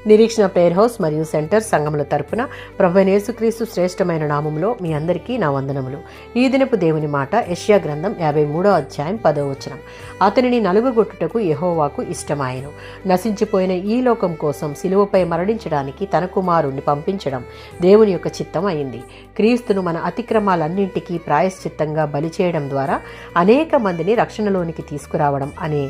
నిరీక్షణ prayer house మరియు centre సంఘముల తరపున ప్రభువైన యేసుక్రీస్తు శ్రేష్టమైన నామములో మీ అందరికీ నా వందనములు. ఈ దినపు దేవుని మాట యెషయా గ్రంథం 53వ అధ్యాయం 10వ వచనం. అతనిని నలుగుగొట్టుటకు యెహోవాకు ఇష్టమాయెను. నశించిపోయిన ఈ లోకం కోసం సిలువపై మరణించడానికి తన కుమారుణ్ణి పంపించడం దేవుని యొక్క చిత్తం అయింది. క్రీస్తును మన అతిక్రమాలన్నింటికీ ప్రాయశ్చిత్తంగా బలి చేయడం ద్వారా అనేక మందిని రక్షణలోనికి తీసుకురావడం అనే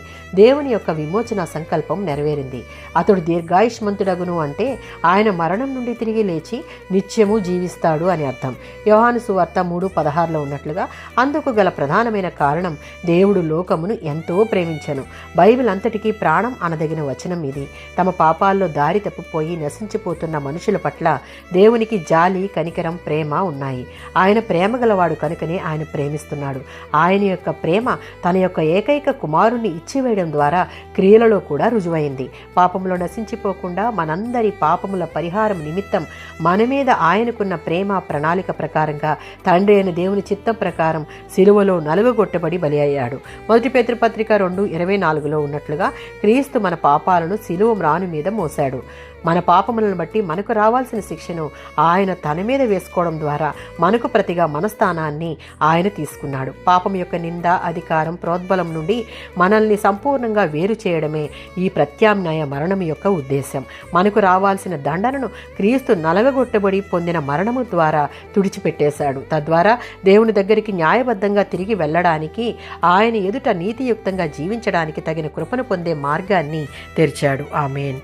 దేవుని యొక్క విమోచన సంకల్పం నెరవేరింది. అతడు దీర్ఘాయుష్మంతుడగును అంటే ఆయన మరణం నుండి తిరిగి లేచి నిత్యము జీవిస్తాడు అని అర్థం. యోహాను సువార్త 3:16లో ఉన్నట్లుగా అందుకు గల ప్రధానమైన కారణం దేవుడు లోకమును ఎంతో ప్రేమించెను. బైబిల్ అంతటికీ ప్రాణం అనదగిన వచనం ఇది. తమ పాపాల్లో దారి తప్పిపోయి నశించిపోతున్న మనుషుల పట్ల దేవునికి జాలి, కనికరం, ప్రేమ ఉన్నాయి. ఆయన ప్రేమ గలవాడు కనుకనే ఆయన ప్రేమిస్తున్నాడు. ఆయన యొక్క ప్రేమ తన యొక్క ఏకైక కుమారుణ్ణి ఇచ్చివేయడం ద్వారా క్రియలలో కూడా రుజువైంది. పాపములో నశించిపోకుండా మనందరి పాపముల పరిహారం నిమిత్తం మన మీద ఆయనకున్న ప్రేమ ప్రణాళిక ప్రకారంగా తండ్రి అయిన దేవుని చిత్తం ప్రకారం సిలువలో నలుగగొట్టబడి బలి అయ్యాడు. 1 పేతురు పత్రిక 2:24లో ఉన్నట్లుగా క్రీస్తు మన పాపాలను సిలువ మ్రాను మీద మోశాడు. మన పాపములను బట్టి మనకు రావాల్సిన శిక్షను ఆయన తన మీద వేసుకోవడం ద్వారా మనకు ప్రతిగా మన స్థానాన్ని ఆయన తీసుకున్నాడు. పాపం యొక్క నింద, అధికారం, ప్రోద్బలం నుండి మనల్ని సంపూర్ణంగా వేరు చేయడమే ఈ ప్రత్యామ్నాయ మరణం యొక్క ఉద్దేశం. మనకు రావాల్సిన దండనను క్రీస్తు నలగగొట్టబడి పొందిన మరణము ద్వారా తుడిచిపెట్టేశాడు. తద్వారా దేవుని దగ్గరికి న్యాయబద్ధంగా తిరిగి వెళ్ళడానికి, ఆయన ఎదుట నీతియుక్తంగా జీవించడానికి తగిన కృపను పొందే మార్గాన్ని తెరిచాడు. ఆమేన్.